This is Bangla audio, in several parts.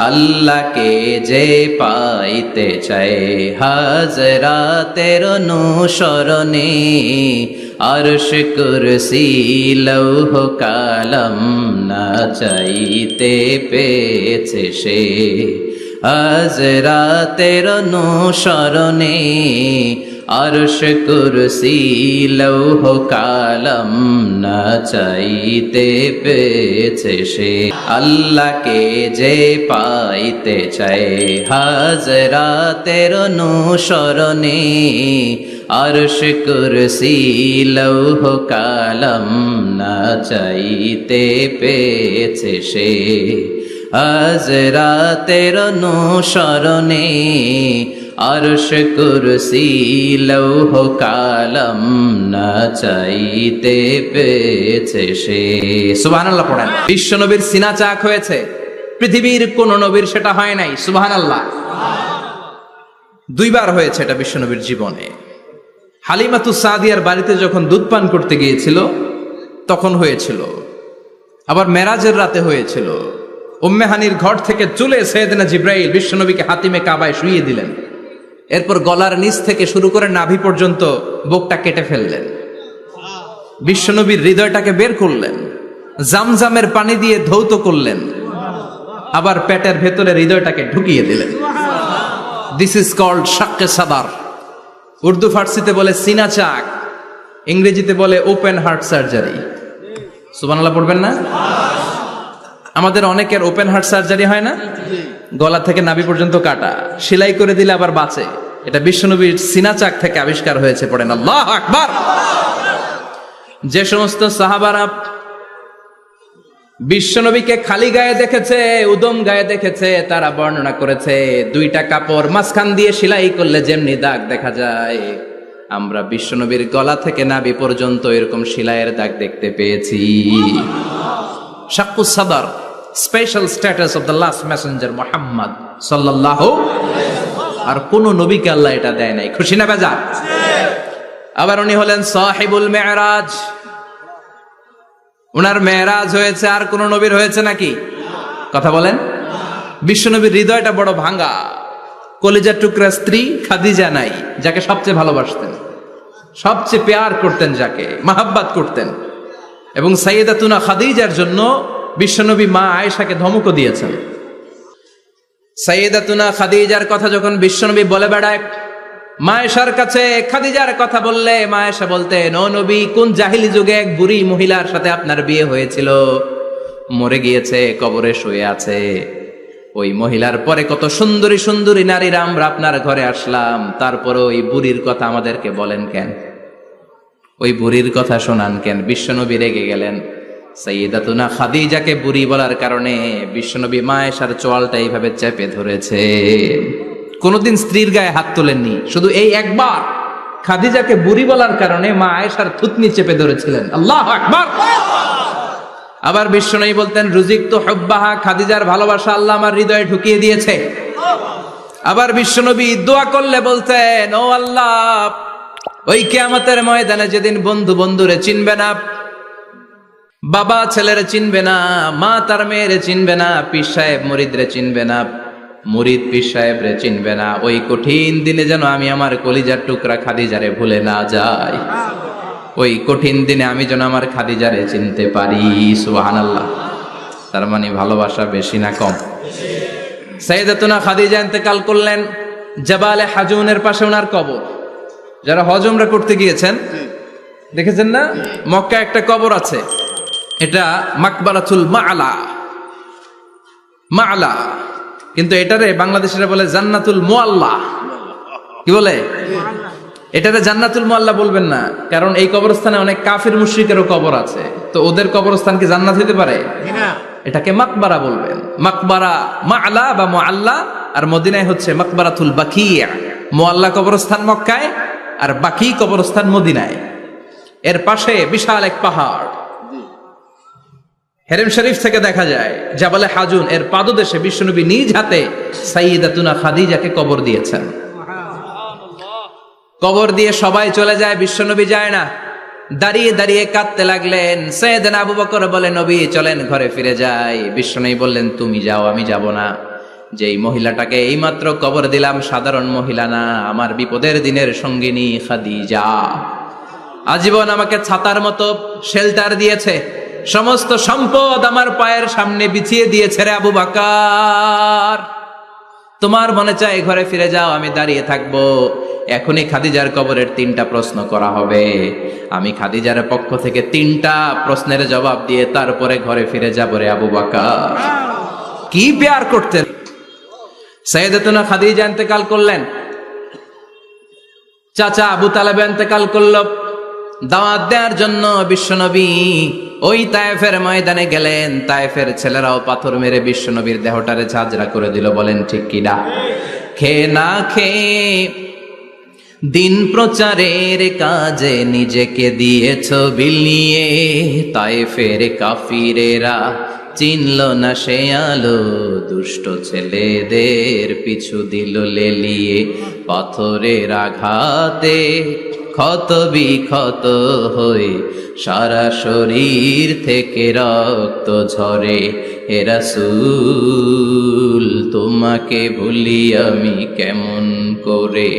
আল্লাহকে যে পাইতে চায় হাজরাতের অনুসরণে, আরশ কুরসি লৌহ কালাম না চাইতে পেয়েছে সে। হাজরাতের অনুসরণে, আরশ কুরসি লৌহ কালাম না চাইতে পেয়েছে সে। আল্লাহকে যে পাইতে চায় হাজরাতের অনুসরণে, আরশ কুরসি লৌহ কালাম না চাইতে পেয়েছে সে। হাজরাতের অনুসরণে, আরশ কুরসি লৌহ কালাম না চাইতে পেয়েছে সে। সুবহানাল্লাহ পড়েন। বিশ্বনবীর সিনা চাক হয়েছে, পৃথিবীর কোন নবীর সেটা হয় নাই। সুবহানাল্লাহ। দুইবার হয়েছে এটা বিশ্বনবীর জীবনে। হালিমাতুস সাদিয়ার বাড়িতে যখন দুধ পান করতে গিয়েছিল তখন হয়েছিল, আবার মেরাজের রাতে হয়েছিল। উম্মে হানির ঘর থেকে চলে সাইয়েদনা জিবরাইল বিশ্বনবীকে হাতিমে কাবায় শুইয়ে দিলেন। এরপর গলার নিচ থেকে শুরু করে নাভি পর্যন্ত বুকটা কেটে ফেললেন, বিশ্বনবীর হৃদয়টাকে বের করলেন, জামজামের পানি দিয়ে ধৌত করলেন, আবার পেটের ভেতরে হৃদয়টাকে ঢুকিয়ে দিলেন। দিস ইজ কল্ড শাক্কে সাদার। উর্দু ফার্সিতে বলে সিনা চাক, ইংরেজিতে বলে ওপেন হার্ট সার্জারি। সুবহানাল্লাহ পড়বেন না? আমাদের অনেকের ওপেন হার্ট সার্জারি হয় না, গলা থেকে নাভি পর্যন্ত কাটা, সেলাই করে দিলে আবার বাঁচে। এটা বিশ্বনবীর সিনা চাক থেকে আবিষ্কার হয়েছে। পড়েন আল্লাহু আকবার। যে সমস্ত সাহাবারা বিশ্বনবীকে খালি গায়ে দেখেছে, উদম গায়ে দেখেছে, তারা বর্ণনা করেছে দুইটা কাপড় মাঝখান দিয়ে সেলাই করলে যেমনি দাগ দেখা যায়, আমরা বিশ্বনবীর গলা থেকে নাভি পর্যন্ত এরকম সেলাইয়ের দাগ দেখতে পেয়েছি। শাক্কুস সাদার, special status of the last Messenger Muhammad সাল্লাল্লাহু। আর কোন নবীকে আল্লাহ এটা দেয় নাই। খুশি না বেজার? আবার উনি হলেন সাহিবুল মেরাজ। উনার মেরাজ হয়েছে, আর কোন নবীর হয়েছে নাকি? কথা বলেন। বিশ্বনবীর হৃদয়টা বড় ভাঙা, কলিজার টুকরা স্ত্রী খাদিজা নাই, যাকে সবচেয়ে ভালোবাসতেন, সবচেয়ে প্যার করতেন, যাকে মাহাব্বাত করতেন। এবং সাইয়েদাতুনা খাদিজার জন্য বিশ্বনবী মা আয়েশাকে ধমকও দিয়েছেন। সাইয়েদাতুনা খাদিজার কথা যখন বিশ্বনবী বলে বেড়ায় মা আয়েশার কাছে, খাদিজার কথা বললে মা আয়েশা বলতেন, ও নবী, কোন জাহিলি যুগে এক বুড়ি মহিলার সাথে আপনার বিয়ে হয়েছিল, মরে গিয়েছে, কবরে শুয়ে আছে। ওই মহিলার পরে কত সুন্দরী সুন্দরী নারীরা আমরা আপনার ঘরে আসলাম, তারপরে ওই বুড়ির কথা আমাদেরকে বলেন কেন? ওই বুড়ির কথা শোনান কেন? বিশ্বনবী রেগে গেলেন। সাইয়েদাতুনা খাদিজাকে বুড়ি বলার কারণে বিশ্বনবী মা আয়েশার চোয়ালটা এইভাবে চেপে ধরেছে। কোনদিন স্ত্রীর গায়ে হাত তোলেননি, শুধু এই একবার খাদিজাকে বুড়ি বলার কারণে মা আয়েশার থুতনি চেপে ধরেছিলেন। আল্লাহু আকবার। আবার বিশ্বনবী বলতেন, রুজিকতু হুব্বাহা, খাদিজার ভালোবাসা আল্লাহ আমার হৃদয়ে ঢুকিয়ে দিয়েছে। আবার বিশ্বনবী দোয়া করলে বলতেন, ও আল্লাহ, ওই কিয়ামতের ময়দানে যেদিন বন্ধু বন্ধুরে চিনবে না, বাবা ছেলেরে চিনবে না, মা তার মেয়েরে চিনবে না, পীর সাহেব মুরিদরে চিনবে না, মুরিদ পীর সাহেবরে চিনবে না, ওই কঠিন দিনে যেন আমি আমার কলিজার টুকরা খাদিজারে ভুলে না যাই। ওই কঠিন দিনে আমি যেন আমার খাদিজারে চিনতে পারি। সুবহানাল্লাহ। তার মানে ভালোবাসা বেশি না কম? সাইয়েদাতুনা খাদিজা ইন্তেকাল করলেন, জাবালে হাজুনের পাশে ওনার কবর। যারা হজ উমরা করতে গিয়েছেন দেখেছেন না, মক্কা একটা কবর আছে, এটা মাকবারাতুল মা'লা। মা'লা, কিন্তু এটারে বাংলাদেশিরা বলে জান্নাতুল মুআল্লা। কি বলে? এটারে জান্নাতুল মুআল্লা বলবেন না, কারণ এই কবরস্থানে অনেক কাফির মুশরিকেরও কবর আছে, তো ওদের কবরস্থান কি জান্নাত হতে পারে? এটাকে মাকবারা বলবেন। মাকবারা মা'লা বা মুআল্লা, আর মদিনায় হচ্ছে মাকবারাতুল বাকিয়া। মুআল্লা কবরস্থান মক্কায়, আর বাকি কবরস্থান মদিনায়। এর পাশে বিশাল এক পাহাড়, হেরেম শরীফ থেকে দেখা যায় জাবালে হাজুন, এর পাদদেশে বিশ্বনবী নিজ হাতে সাইয়েদাতুনা খাদিজাকে কবর দিয়েছেন। কবর দিয়ে সবাই চলে যায়, বিশ্বনবী যায় না। দাঁড়িয়ে দাঁড়িয়ে কাঁদতে লাগলেন। সাইয়েদনা আবু বকর বলে, নবী চলেন ঘরে ফিরে যাই। বিশ্বনবী বললেন, তুমি যাও, আমি যাব না। যেই মহিলাটাকে এইমাত্র কবর দিলাম সাধারণ মহিলা না, আমার বিপদের দিনের সঙ্গিনী খাদিজা। আজীবন আমাকে ছাতার মতো শেল্টার দিয়েছে, সমস্ত সম্পদ আমার পায়ের সামনে বিছিয়ে দিয়েছে রে আবু বকর। তোমার মনে চায় ঘরে ফিরে যাও, আমি দাঁড়িয়ে থাকবো। এখনই খাদিজার কবরের 3টা প্রশ্ন করা হবে। আমি খাদিজার পক্ষ থেকে 3টা প্রশ্নের জবাব দিয়ে তারপরে ঘরে ফিরে যাব রে আবু বকর। কি প্যার করতেন। সাইয়েদাতুনা খাদিজা ইন্তেকাল করলেন, চাচা আবু তালেব ইন্তেকাল করল। দাওয়াত দেওয়ার জন্য বিশ্বনবী ওই তায়েফের ময়দানে গেলেন। তায়েফের ছেলেরাও পাথর মেরে বিশ্বনবীর দেহটারে ঝাঁঝরা করে দিল। বলেন ঠিক কিনা? খেয়ে না খেয়ে দিন প্রচারের কাজে নিজেকে দিয়েছ বিলিয়ে। তায়েফের কাফিরেরা চিনল না সে আলো, দুষ্ট ছেলেদের পিছু দিল লেলিয়ে। পাথরের আঘাতে ক্ষত বিক্ষত হয়ে সারা শরীর থেকে রক্ত ঝরে। হে রাসূল তোমাকে ভুলি আমি কেমন করে,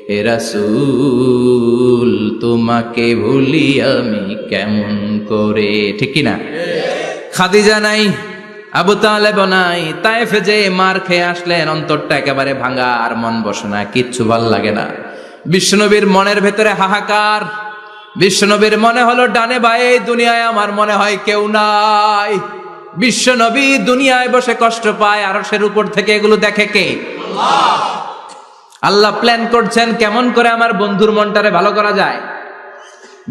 হে রাসূল তোমাকে ভুলি আমি কেমন করে। ঠিক কিনা? খাদিজা নাই, আবু তালেব নাই। তায়েফে যে মার খেয়ে আসলেন, অন্তরটা একেবারে ভাঙা, আর মন বসে না, কিচ্ছু ভাল লাগে না। বিশ্বনবীর মনের ভেতরে হাহাকার। বিশ্বনবীর মনে হলো ডানে বায়ে দুনিয়ায় আমার মনে হয় কেউ নাই। বিশ্বনবী দুনিয়ায় বসে কষ্ট পায়, আরশের উপর থেকে এগুলো দেখে কে? আল্লাহ প্ল্যান করছেন কেমন করে আমার বন্ধুর মনটারে ভালো করা যায়।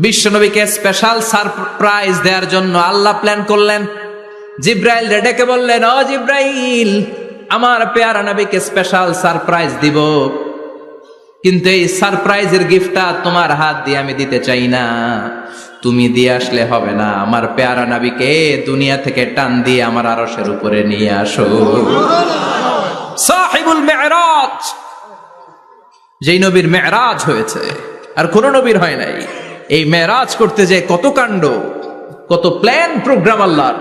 বিশ্বনবীকে স্পেশাল সারপ্রাইজ দেওয়ার জন্য আল্লাহ প্ল্যান করলেন। জিব্রাইল ডেকে বললেন, ও জিব্রাইল, আমার পেয়ারা নবীকে স্পেশাল সারপ্রাইজ দিব, কিন্তু এই সারপ্রাইজের গিফটটা তোমার হাত দিয়ে আমি দিতে চাই না, তুমি দিয়ে আসলে হবে না। আমার পেয়ারা নবীকে দুনিয়া থেকে টান দিয়ে আমার আরশের উপরে নিয়ে আসো। সাহিবুল মেরাজ, যেই নবীর মেরাজ হয়েছে আর কোন নবীর হয় নাই। এই মেরাজ করতে যে কত কাণ্ড, কত প্ল্যান প্রোগ্রাম আল্লাহর।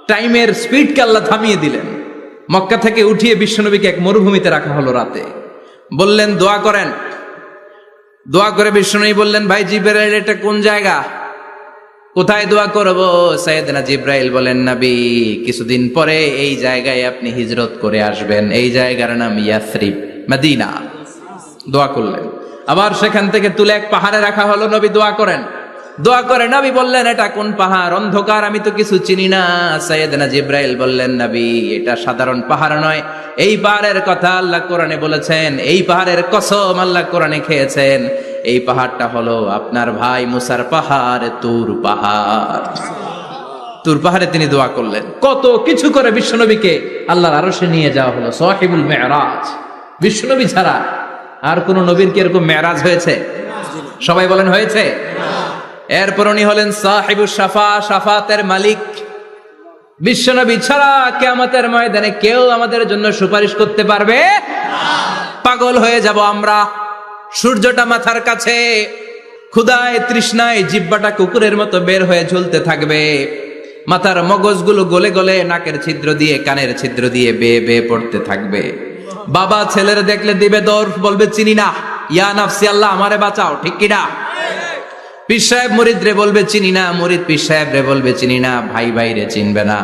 টাইমের স্পিডকে আল্লাহ থামিয়ে দিলেন। মক্কা থেকে উঠিয়ে বিশ্বনবীকে এক মরুভূমিতে রাখা হলো রাতে। বললেন দোয়া করেন। দোয়া করে বিশ্বনবী বললেন, ভাই জিবরাইল, এটা কোন জায়গা, কোথায় দোয়া করব? সাইয়েদনা জিবরাইল বলেন, নবী, কিছুদিন পরে এই জায়গায় আপনি হিজরত করে আসবেন। এই জায়গার নাম ইয়াসরিব, মদিনা। দোয়া করলেন। আবার সেখান থেকে তুলে এক পাহাড়ে রাখা হলো। নবী দোয়া করেন। দোয়া করে নবী বললেন, এটা কোন পাহাড়? অন্ধকার, আমি তো কিছু চিনি না। সাইয়েদনা জিবরাইল বললেন, নবী, এটা সাধারণ পাহাড় নয়, এই পাহাড়ের কথা আল্লাহ কোরআনে বলেছেন, এই পাহাড়ের কসম আল্লাহ কোরআনে খেয়েছেন। এই পাহাড়টা হলো আপনার ভাই মুসার পাহাড়, তুর পাহাড়। তুর পাহাড়ে তিনি দোয়া করলেন। কত কিছু করে বিশ্বনবীকে আল্লাহর আরশে নিয়ে যাওয়া হলো। সাহিবুল মেরাজ। বিশ্বনবী ছাড়া আর কোন নবীর কি এরকম মেরাজ হয়েছে? সবাই বলেন হয়েছে। এরপর উনি হলেন সাহিবুস শাফা, শাফাতের মালিক। বিশ্বনবী ছাড়া কিয়ামতের ময়দানে কেউ আমাদের জন্য সুপারিশ করতে পারবে না। পাগল হয়ে যাব আমরা। সূর্যটা মাথার কাছে, ক্ষুধায় তৃষ্ণায় জিহ্বাটা কুকুরের মতো বের হয়ে ঝুলতে থাকবে। মাথার মগজগুলো গলে গলে নাকের ছিদ্র দিয়ে, কানের ছিদ্র দিয়ে বেয়ে বেয়ে পড়তে থাকবে। বাবা ছেলের দেখলে দিবে দৌড়, বলবে চিনি না, ইয়া নাফসি, আল্লাহ আমারে বাঁচাও। ঠিক কিনা? পীর সাহেব মুরিদ রে বলবে চিনি না, মুরিদ পীর সাহেব রে বলবে চিনি না, ভাই ভাই রে চিনবে না।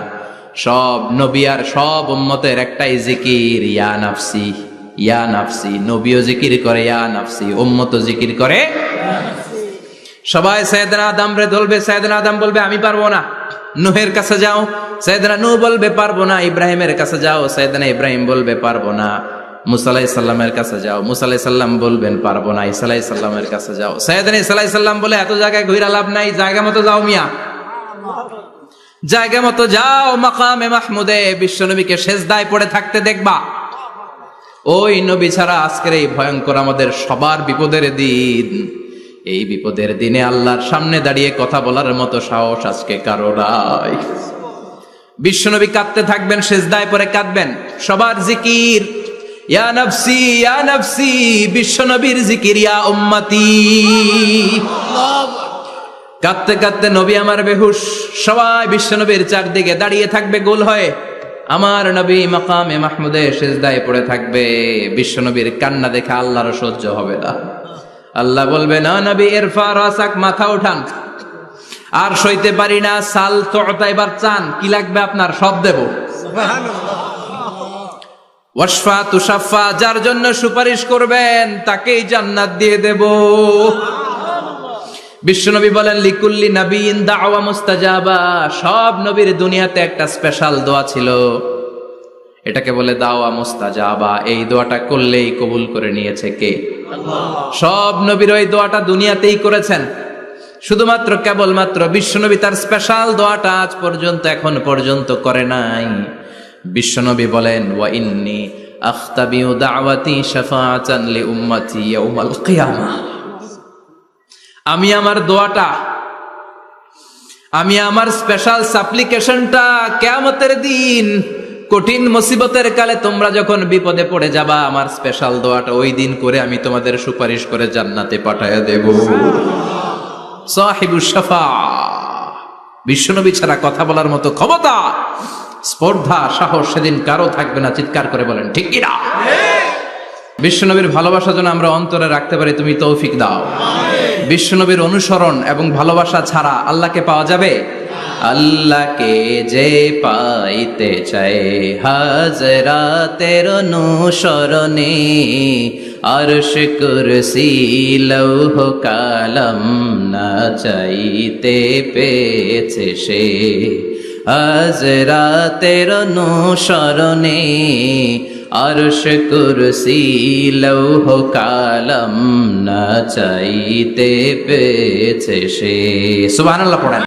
সব নবী আর সব উম্মতের একটাই জিকির, ইয়া নাফসি, ইয়া নাফসি। নবীও জিকির করে ইয়া নাফসি, উম্মতও জিকির করে। সবাই সাইয়েদনা আদম রে ধরবে। সাইয়েদনা আদম বলবে আমি পারবো না। নূহের কাছে যাও। সাইয়েদনা নূহ বলবে পারবো না। ইব্রাহিমের কাছে যাও। সাইয়েদনা ইব্রাহিম বলবে পারবো না। মুসা আলাইহিস সালামের কাছে যাও। মুসা আলাইহিস সালাম বলবেন পারবো না। ঈসা আলাইহিস সালামের কাছে যাও। সাইয়েদনা ঈসা আলাইহিস সালাম বলে এত জায়গায় ঘুরে লাভ নাই, জায়গা মতো যাও মিয়া, জায়গা মতো যাও। মাকামে মাহমুদে বিশ্বনবীকে সেজদায় পড়ে থাকতে দেখবা। ওই নবী ছাড়া আজকের এই ভয়ঙ্কর আমাদের সবার বিপদের দিন। এই বিপদের দিনে আল্লাহর সামনে দাঁড়িয়ে কথা বলার মতো সাহস আজকে কারো নাই। বিশ্বনবী কাঁদতে থাকবেন, সেজদায় পড়ে কাঁদবেন। সবার জিকির ইয়া নাফসি, ইয়া নাফসি। বিশ্বনবীর জিকির ইয়া উম্মতি। কাঁদতে কাঁদতে নবী আমার বেহুশ। সবাই বিশ্বনবীর চারদিকে দাঁড়িয়ে থাকবে গোল হয়ে। আমার নবী মাকামে মাহমুদে সিজদায় পড়ে থাকবে, বিশ্ব নবীর কান্না দেখে আল্লাহর সহ্য হবে না। আল্লাহ বলবে, না নবী ইরফা রাসাক, মাথা উঠান, আর সইতে পারি না, সাল তোতা, এবার চান, কি লাগবে আপনার, সব দেব। ওয়াশফা তুশাফা, যার জন্য সুপারিশ করবেন তাকেই জান্নাত দিয়ে দেব। বিশ্বনবী বলেন, লিকুল্লি নাবিয়িন দাওয়া মুস্তাজাবা, সব নবীর দুনিয়াতে একটা স্পেশাল দোয়া ছিল, এটাকে বলে দাওয়া মুস্তাজাবা। এই দোয়াটা করলেই কবুল করে নিয়েছে কে? আল্লাহ। সব নবীর ওই দোয়াটা দুনিয়াতেই করেছেন, শুধুমাত্র কেবলমাত্র বিশ্বনবী তার স্পেশাল দোয়াটা আজ পর্যন্ত, এখন পর্যন্ত করে নাই। বিশ্বনবী বলেন, ওয়া ইন্নী আখতাবিউ দাওয়াতি শাফাআতান লি উম্মতি ইয়াউমাল কিয়ামাহ, আমি আমার দোয়াটা, আমি আমার স্পেশাল সাপ্লিকেশনটা কিয়ামতের দিন, কঠিন মুসিবতের কালে তোমরা যখন বিপদে পড়ে যাবা, আমার স্পেশাল দোয়াটা ওই দিন করে আমি তোমাদের সুপারিশ করে জান্নাতে পাঠায়া দেব। সাহিবুশ শাফা, বিশ্বনবী ছাড়া কথা বলার মতো ক্ষমতা, স্পর্ধা, সাহস সেদিন কারো থাকবে না। চিৎকার করে বলেন ঠিক কি না? বিশ্বনবীর ভালোবাসা যেন আমরা অন্তরে রাখতে পারি, তুমি তৌফিক দাও। বিশ্বনবীর অনুসরণ এবং ভালোবাসা ছাড়া আল্লাহকে পাওয়া যাবে? আল্লাহকে যে পাইতে চায় হাজরাতের অনুসরণে, আরশ কুরসি লৌহ কালাম না চাইতে পেয়েছে সে, হাজরাতের অনুসরণে, আরশ কুরসি লৌহ কালাম না চাইতে পেয়েছে সে। সুবহানাল্লাহ পড়েন।